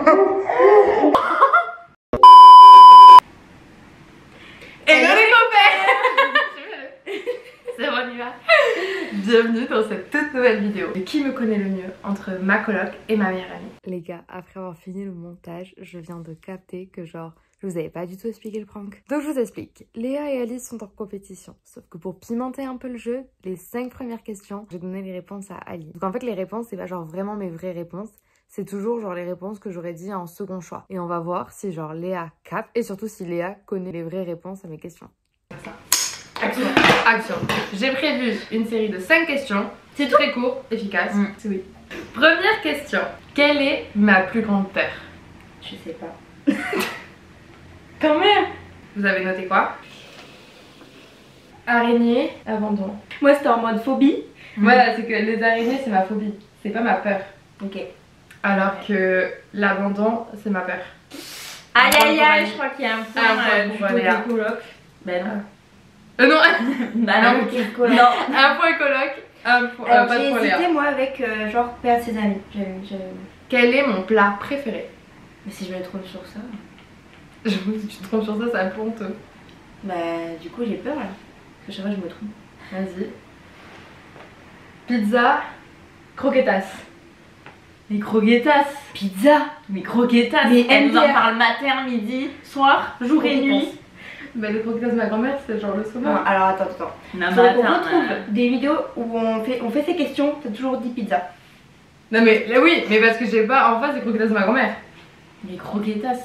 Hello les copains. C'est bon, on y va. Bienvenue dans cette toute nouvelle vidéo. Qui me connaît le mieux entre ma coloc et ma meilleure amie? Les gars, après avoir fini le montage, je viens de capter que genre, je vous avais pas du tout expliqué le prank. Donc je vous explique. Léa et Alice sont en compétition. Sauf que pour pimenter un peu le jeu, les 5 premières questions, j'ai donné les réponses à Alice. Donc en fait les réponses, c'est pas genre vraiment mes vraies réponses. C'est toujours genre les réponses que j'aurais dit en second choix. Et on va voir si genre Léa capte et surtout si Léa connaît les vraies réponses à mes questions. Action, action. J'ai prévu une série de 5 questions. C'est très court, efficace. Oui. Première question. Quelle est ma plus grande peur? Je sais pas. Quand même. Vous avez noté quoi? Araignée, abandon. Moi c'était en mode phobie. Voilà, c'est que les araignées c'est ma phobie. C'est pas ma peur. Ok. Alors que l'abandon c'est ma peur. Aïe aïe aïe, je crois qu'il y a un point pour du Léa. côté coloc. Ben non. Non. Bah non, quel coloc. Non. Un point coloc, un point, pas de j'ai point Léa. hésité moi avec genre perdre ses amis. Quel est mon plat préféré? Mais si je me trompe sur ça. J'avoue, si tu te trompes sur ça, c'est un peu honteux. Bah du coup j'ai peur là. Parce que chaque fois je me trompe. Vas-y. Pizza, croquetas. Les croquetas. Pizza. Mais croquetas. Mais elle nous en MDR. parle matin, midi, soir, jour et nuit. Bah les croquetas de ma grand-mère c'est genre le Non, saumon. alors attends. Non, Faut mais qu'on attends, retrouve des vidéos où on fait ces questions, t'as toujours dit pizza. Non mais là, oui, mais parce que j'ai pas en face les croquetas de ma grand-mère. les croquetas.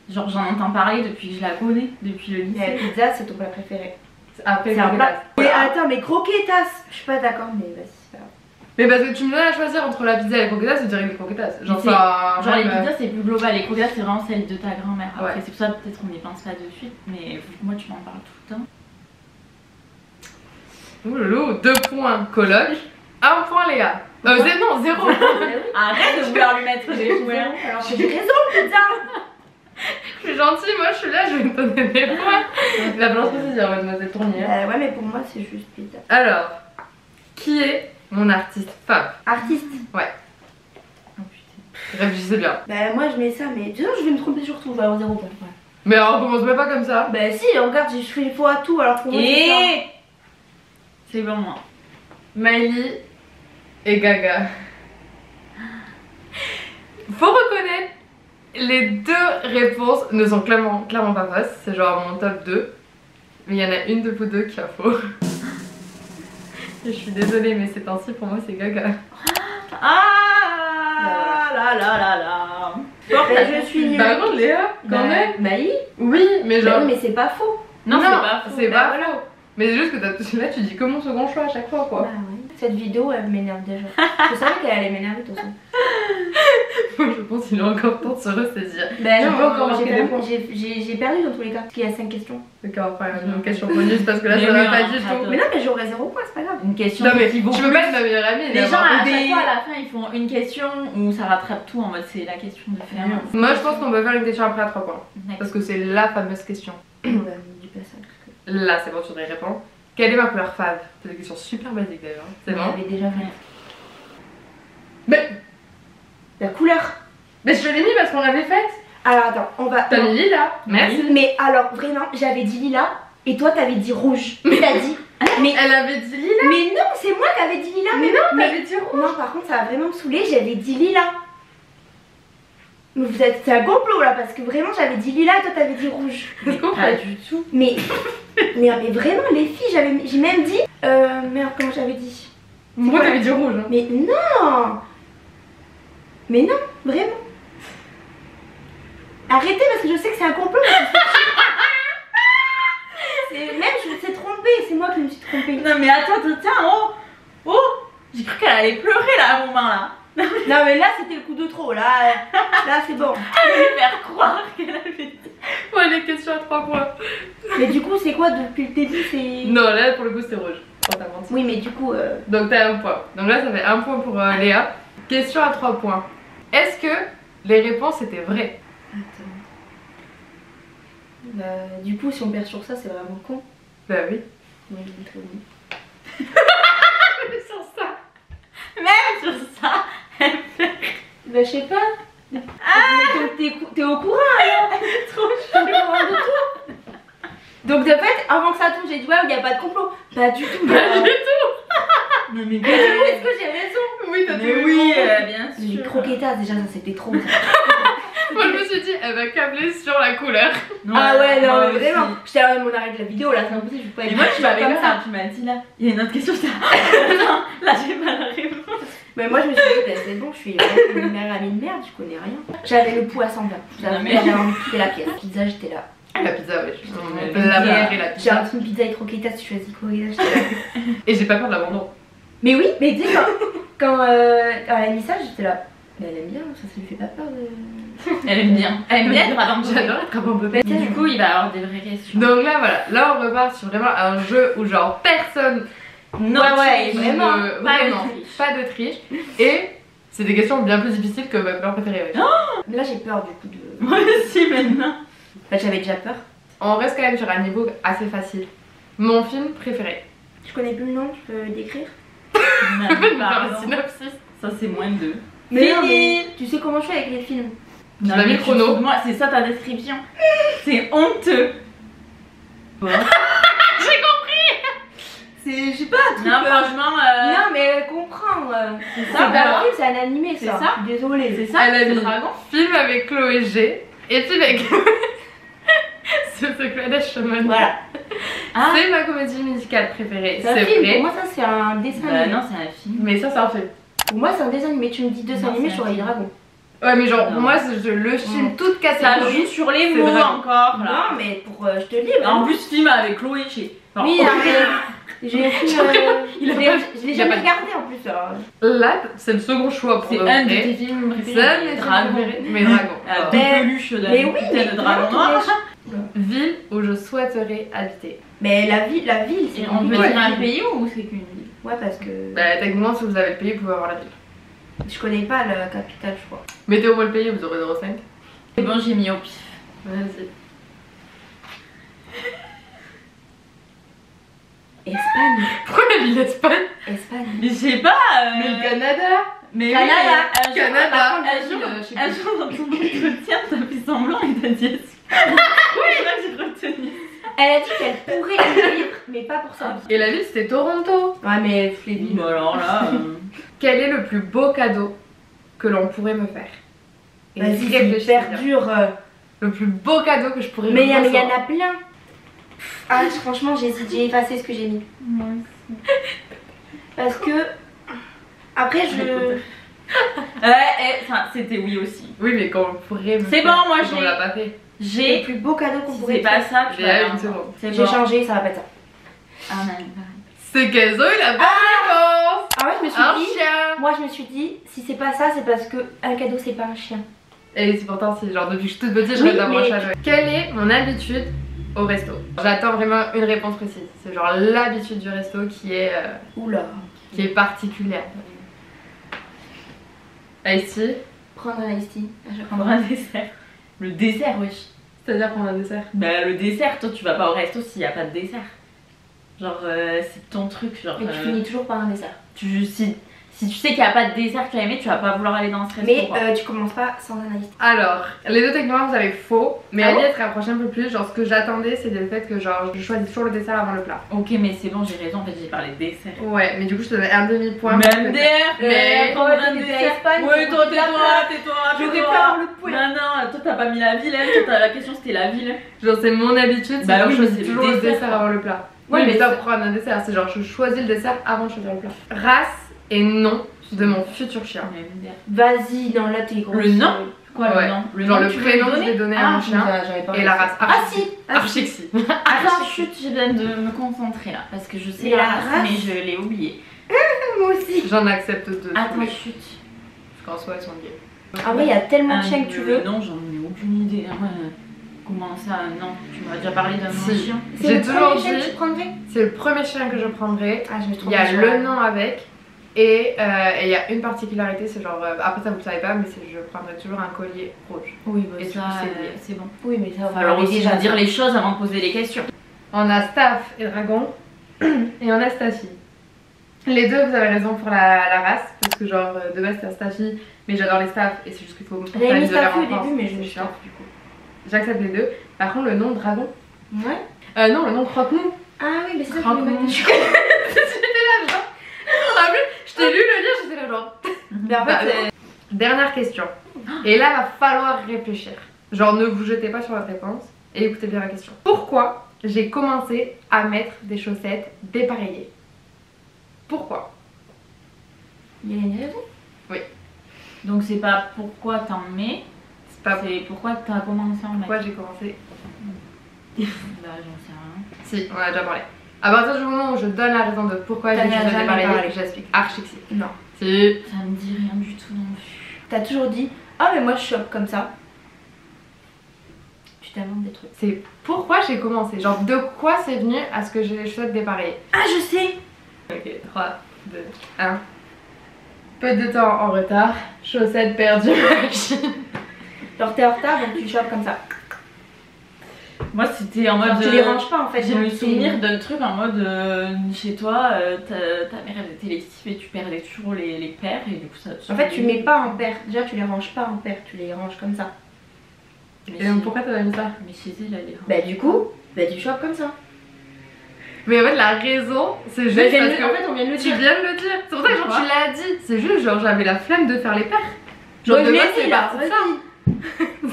Genre j'en entends parler depuis que je la connais, depuis le lycée. Mais pizza c'est ton plat préféré. Après les C'est un croquetas. plat. Mais attends, mais croquetas. Je suis pas d'accord, mais vas-y, c'est pas grave. Mais parce que tu me donnes à choisir entre la pizza et les croquetas, je dirais les croquetas. Genre C'est- ça. Genre les même, pizzas c'est plus global, les croquetas c'est vraiment celle de ta grand-mère. Après Ouais. c'est pour ça peut-être on n'y pense pas de suite, mais moi tu m'en parles tout le temps. Ouh loulou, 2 points coloc, 1 point Léa. Non, 0. Arrête de vouloir lui mettre des jouets. Alors j'ai raison, pizza. Je suis gentille, moi je suis là, je vais te donner des points. La balance dire mademoiselle Tournier. Ouais, mais pour moi c'est juste pizza. Alors, qui est mon artiste fave? Artiste. Ouais, Oh putain. réfléchissez bien. Bah moi je mets ça, mais disons je vais me tromper surtout, je vais avoir 0 point. Ouais. Mais on commence même pas comme ça. Bah si, regarde, je fais faux à tout alors pour moi c'est ça. Et c'est bon moi. Miley et Gaga. Faut reconnaître, les 2 réponses ne sont clairement pas fausses. C'est genre mon top 2. Mais il y en a une de vous 2 qui a faux. Et je suis désolée, mais c'est ainsi pour moi, c'est Gaga. Ah là là là là. Je suis nulle. Bah non, Léa, quand même. Bah oui. Oui, mais Bah genre. oui, mais c'est pas faux. Non, c'est pas faux. C'est pas Bah voilà. faux. Mais c'est juste que là, tu dis comment second choix à chaque fois, quoi. Bah oui. Cette vidéo elle m'énerve déjà. Je savais qu'elle allait m'énerver de toute façon. Je pense qu'il est encore temps de se ressaisir. Bah Tu non, peux encore marquer des points. j'ai perdu dans tous les cas. Parce qu'il y a 5 questions. D'accord, enfin, une question bonus parce que là, Mais ça oui, va pas on du rattrape. tout. Mais non, mais j'aurais 0 point, c'est pas grave. Une question Non, mais qui tu vaut peux plus. pas être ma meilleure amie. Les gens d'avoir à des- chaque fois à la fin ils font une question où ça rattrape tout en mode c'est la question de faire. Moi, je pense qu'on peut faire une question après à 3 points. D'accord. Parce que c'est la fameuse question. Bah, me dis pas ça. Parce que Là, c'est bon, tu devrais répondre. Quelle est ma couleur fave? C'est une question super basique d'ailleurs. C'est on bon? l'avait déjà fait. Mais La couleur. je te l'ai mis parce qu'on l'avait faite. Alors attends, on va. T'as mis lilas. Merci. Mais alors vraiment, j'avais dit lilas et toi t'avais dit rouge. T'as dit. Mais Elle avait dit lilas. mais non, c'est moi qui avais dit lilas. Mais non, t'avais dit rouge. Non, par contre, ça va vraiment me saouler. J'avais dit lilas. Mais vous êtes, c'est un complot là parce que vraiment j'avais dit lilas et toi t'avais dit rouge. Est-ce qu'on Pas fait? du tout. Mais vraiment les filles, j'ai même dit. Merde, comment j'avais dit? Moi, t'avais dit rouge. Hein. Mais non. Mais non, vraiment. Arrêtez parce que je sais que c'est un complot. Même je me suis trompée, c'est moi qui me suis trompée. Non mais attends, oh j'ai cru qu'elle allait pleurer là à un moment là. Non mais là c'était le coup de trop, là c'est bon. Elle allait faire croire qu'elle avait dit. Ouais, les questions à 3 points. Mais du coup c'est quoi depuis le début c'est... Non, là, pour le coup, c'était rouge. Oh, t'as menti. Oui mais du coup... Donc, t'as 1 point. Donc là, ça fait 1 point pour Léa. Question à 3 points. Est-ce que les réponses étaient vraies? Attends. Du coup si on perd sur ça c'est vraiment con. Bah oui. Oui, très bon. Sur ça. Même sur ça. Bah je sais pas. Mais donc t'es au courant alors. Trop Je suis au courant de tout. Donc de fait, avant que ça tombe, j'ai dit ouais, il n'y a pas de complot. Pas du tout. Pas du Non mais Mais du coup, est-ce que j'ai raison? Oui, t'as Mais tout oui, raison. bien Les sûr. croquetas, déjà, ça c'était trop. Ça. Moi je me suis dit, elle va câbler sur la couleur. Ah ouais, non, moi mais vraiment. aussi. J'étais à mon arrêt de la vidéo là, c'est impossible, je peux pas Et être moi tu m'avais comme comme ça, tu m'as dit là, il y a une autre question, j'étais non, là j'ai pas la réponse. Mais moi je me suis dit, bah, c'est bon, je suis vraiment une mère amie de merde, je connais rien. J'avais le pouls à 120. J'avais Non, mais- j'avais envie de quitter la pièce. Pizza, j'étais là. La pizza, ouais, on Ouais, peut la pizza. préférée, la J'ai pizza. un pizza et croquetas, tu choisis croquetas, j'étais là. Et j'ai pas peur de l'abandon. Mais oui, mais tu sais, quand elle a mis ça, j'étais là. Mais elle aime bien, ça lui fait pas peur de. Elle aime bien être abandonnée. J'adore être abandonnée. Mais du coup il va avoir des vraies questions. Donc là, voilà, là on repart sur vraiment un jeu où genre personne. Non, ouais, qui vraiment, ne- pas de vraiment, triche. pas de triche. Et c'est des questions bien plus difficiles que ma peur préférée. Ouais. Là, j'ai peur du coup de. Moi aussi maintenant. Enfin, j'avais déjà peur. On reste quand même sur un niveau assez facile. Mon film préféré. Je connais plus le nom, je peux le décrire. Je peux te faire Pardon. un synopsis. Ça c'est moins de 2. Mais non, Fini. mais tu sais comment je fais avec les films. Tu l'as mis le chrono. Moi c'est ça ta description. C'est honteux. C'est, je sais pas, un truc. Non franchement Non, mais elle comprend. C'est ça, pas bah, un film, c'est un animé, c'est ça. ça. Je suis désolée. c'est ça, Elle a c'est mis le dragon. film avec Chloé G et film avec ce secret d'Ashman. Voilà. Ah. C'est ma comédie musicale préférée, C'est un c'est film. vrai. Pour moi, ça, c'est un dessin Bah animé. non c'est un film. Mais ça, c'est un film. Pour moi, c'est un dessin animé. Tu me dis dessin Non, animé, c'est je un t'aurais dit film. dragon. Ouais, mais genre, Non. pour moi, je le film toute Ça catégorie. joue sur les c'est mots dragon. encore là. Non, mais pour. Je te le dis. En plus film avec Chloé chez. Oui, non, mais. J'ai film. Il a Je l'ai- pas- je l'ai il a jamais pas- regardé en plus. Alors. Là, c'est le second choix pour C'est le un de vrai. tes films C'est préférés. un de mes films Dragon. préférés. Mais dragon. La Mais- peluche de mais oui, putain mais de dragon vraiment, noir. Ville où je souhaiterais habiter. Mais la ville, c'est. Et on peut Ouais. dire un pays ou c'est qu'une ville? Ouais, parce que. Bah, techniquement, si vous avez le pays, vous pouvez avoir la ville. Je connais pas la capitale, je crois. Mettez au moins le pays, vous aurez 0,5. C'est bon, j'ai mis au pif. Vas-y. Espagne. Pourquoi la ville d'Espagne? Espagne. Mais je sais pas. Mais le Canada. Mais Canada. oui, mais un jour- Canada. par contre, je sais un plus. jour dans ton entretien, t'as fait semblant et t'as dit est-ce que- Oui, là j'ai retenu. Elle a dit qu'elle pourrait le vivre, mais pas pour ça. Et la ville, c'était Toronto. Ouais, mais les villes. Bon alors là. Quel est le plus beau cadeau que l'on pourrait me faire? Et Vas-y, c'est réfléchissez hyper bien. dur. Le plus beau cadeau que je pourrais Mais il y en recevoir. a plein. Ah, franchement, j'hésite, j'ai effacé ce que j'ai mis. Moi Parce que. Après, je. enfin, c'était oui aussi. Oui, mais quand on pourrait me C'est faire, bon, moi, on j'ai- l'a pas fait. Le J'ai. plus beau cadeau qu'on Si pourrait c'est pas faire. ça, tu J'ai vas une avoir. seconde. C'est J'ai bon. changé, ça va pas être ça. Ah non, C'est Kenzo, il a pas réponse. Ah ouais, je me suis Un dit. chien. Moi, je me suis dit, si c'est pas ça, c'est parce que un cadeau, c'est pas un chien. Et c'est pourtant, c'est genre depuis que je suis toute petite, je Oui, rêve d'avoir un mais- chat. ouais. Quelle est mon habitude au resto? J'attends vraiment une réponse précise. C'est genre l'habitude du resto qui est Oula. particulière. Ici, Prendre un iced tea. je vais prendre un dessert. Le dessert, wesh. c'est-à-dire qu'on a un dessert. Bah, le dessert, toi, tu vas pas au resto s'il y a pas de dessert. Genre, c'est ton truc. Genre, Mais tu finis toujours par un dessert. si tu sais qu'il y a pas de dessert que tu as aimé, tu vas pas vouloir aller dans ce resto. Mais quoi. tu commences pas sans un iced tea. Alors, les deux techniquement vous avez faux, mais Ah Ali bon elle se rapproche un peu plus. Genre, ce que j'attendais, c'était le fait que genre je choisis toujours le dessert avant le plat. Ok, mais c'est bon, j'ai raison, en fait, j'ai parlé de dessert. Ouais, mais du coup, je te donne un demi-point. parce que- Même d'air, Mais- prendre un t'étais à dessert. Espagne, Ouais, toi, t'étais à tais-toi, Plat. tais-toi, J'aurais tais-toi. pu avoir le point. Non, non, toi, t'as pas mis la ville, hein. Toi, la question c'était la ville. Genre, c'est mon habitude, c'est Bah genre, oui, je mais choisis c'est le toujours le dessert, dessert quoi. avant le plat. Ouais, Oui, mais mais ça c'est- prendre un dessert, c'est genre je choisis le dessert avant de choisir le plat. Race et nom de mon futur chien. Même d'air. Vas-y, non, là t'es gros. Le nom Quoi, Ouais. le nom Genre nom, le tu veux prénom me que je donner vais donner à mon chien j'avais pas et la race. Ah si. Archixi. Attends, chut, j'ai besoin de me concentrer là, parce que je sais Mais la la race, race mais je l'ai oublié. Moi aussi. J'en accepte deux. Attends, mais chut. qu'en soit, elles sont liées. En vrai, il y a tellement de chiens que tu veux. Non, j'en ai aucune idée. hein. Comment ça Non, tu m'as déjà parlé d'un Si. chien. C'est J'ai le toujours premier chien dit- que tu prendrais. C'est le premier chien que je prendrai. Ah, je me Il trompe. y a le nom avec. Et il y a une particularité, c'est genre. Après, ça vous le savez pas, mais c'est je prendrai toujours un collier rouge. Oui, bah Et ça, du coup, c'est lié. c'est bon. Oui, mais ça, Il va falloir aussi déjà dire les choses avant de poser les questions. On a Staff et Dragon. Et on a Stacy. Les deux, vous avez raison pour la race, parce que genre de base c'est un staffy, mais j'adore les staffs et c'est juste qu'il faut me J'avais mis staffy au début, mais je me suis chiant du coup. J'accepte les deux. Par contre, le nom dragon. Ouais. Non, le nom croque-mou. Ah oui, mais c'est ça que je Croque-mou. voulais mettre. J'étais là, genre. En plus, je t'ai lu le livre, j'étais là, genre. Mais en fait, Dernière question. Et là, va falloir réfléchir. Genre, ne vous jetez pas sur votre réponse et écoutez bien la question. Pourquoi j'ai commencé à mettre des chaussettes dépareillées? Pourquoi? il y a une raison. Oui. Donc c'est pas pourquoi t'en mets, C'est pas c'est pourquoi t'as commencé à en mettre. pourquoi j'ai commencé. Bah j'en sais rien. Si, on en a déjà parlé. À partir du moment où je donne la raison de pourquoi j'ai T'en as choisi jamais dépareillées, parlé. j'explique archi que si. Non. Si. Ça me dit rien du tout non plus. T'as toujours dit, ah mais moi je chope comme ça. Tu t'inventes des trucs. C'est pourquoi j'ai commencé. Genre, de quoi c'est venu à ce que j'ai les chaussettes dépareillées. Ah je sais. Ok, 3, 2, 1. Peu de temps en retard, chaussettes perdues. Genre t'es en retard donc tu chopes comme ça. Moi c'était en mode. Genre, tu les ranges pas en fait. J'ai donc le c'est- souvenir d'un truc en mode chez toi, ta mère elle était lective et tu perdais toujours les paires et du coup ça. En fait tu mets pas en paire. Déjà tu les ranges pas en paire, tu les ranges comme ça. Mais Et donc, pourquoi t'as mis ça? Mais chez elle elle est. Bah du coup, bah tu chopes comme ça. Mais en fait, la raison, c'est juste Bah, parce que. en fait on vient de le Tu dire. viens de le dire. C'est pour ça que genre, Pourquoi tu l'as dit. C'est juste genre j'avais la flemme de faire les paires. Genre Moi, de je base l'ai c'est dit, là, parti de vas-y. ça.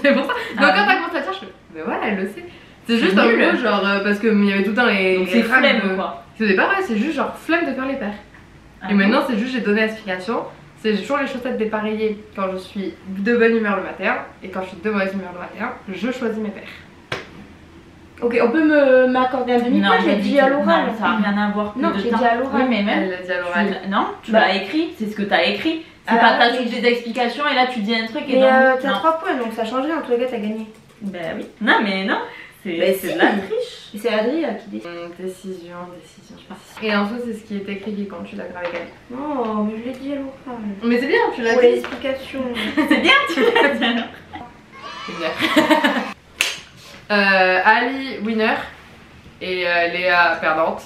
C'est pour ça. Donc Ah quand oui. t'as commencé à dire, je fais mais voilà, elle le sait. C'est C'est juste en nul. gros genre parce que il y avait tout le temps les. Donc les c'est racks flemme de- quoi. C'était pas vrai, c'est juste genre flemme de faire les paires. Ah Et maintenant c'est juste j'ai donné l'explication. C'est j'ai toujours les chaussettes dépareillées quand je suis de bonne humeur le matin et quand je suis de mauvaise humeur le matin, je choisis mes paires. Ok, on peut m'accorder un demi-point, j'ai dit à l'oral. Non, ça n'a rien à voir. Non, de j'ai temps. dit à l'oral. Oui, mais même. Elle l'a dit à l'oral. Non, tu Bah. l'as écrit, c'est ce que t'as écrit. C'est Ah, pas oui, t'ajoutes mais- des explications et là tu dis un truc et Mais non. t'as non. 3 points donc ça change rien, en tous les cas t'as gagné. Bah oui. Non, mais non. C'est Bah, c'est si. de la triche. Et c'est Adri qui décide. Décision, je pense. Et en soi c'est ce qui est écrit qui compte, je suis d'accord avec elle. Non, mais je l'ai dit à l'oral. Mais c'est bien, tu l'as Pour dit. les explications. C'est bien, tu l'as dit alors. Ali winner et Léa perdante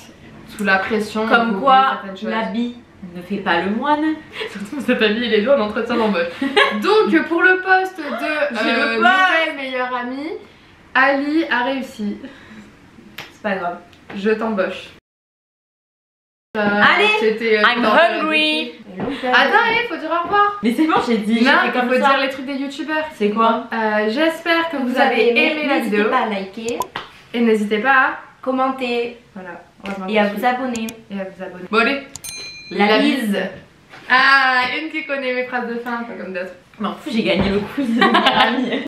sous la pression. Comme de quoi, certaines choses. l'habit ne fait pas le moine. Surtout cet ami il est loin en entretien d'embauche. Donc pour le poste de J'ai le poste. nouvelle meilleure amie, Ali a réussi. C'est pas grave. Je t'embauche. Allez, c'était, I'm dans la hungry. description. Attends, faut dire au revoir. Mais c'est bon, j'ai dit. Non, j'ai fait comme faut ça. dire les trucs des youtubeurs. C'est quoi? J'espère que vous avez aimé la n'hésitez vidéo. pas à liker, Et n'hésitez pas à... commenter Voilà, heureusement et à que je vous suis- abonner. et à vous abonner. Bon allez, La bise. Ah, une qui connaît mes phrases de fin, pas comme d'autres. Mais en plus, j'ai gagné le quiz de meilleure amie.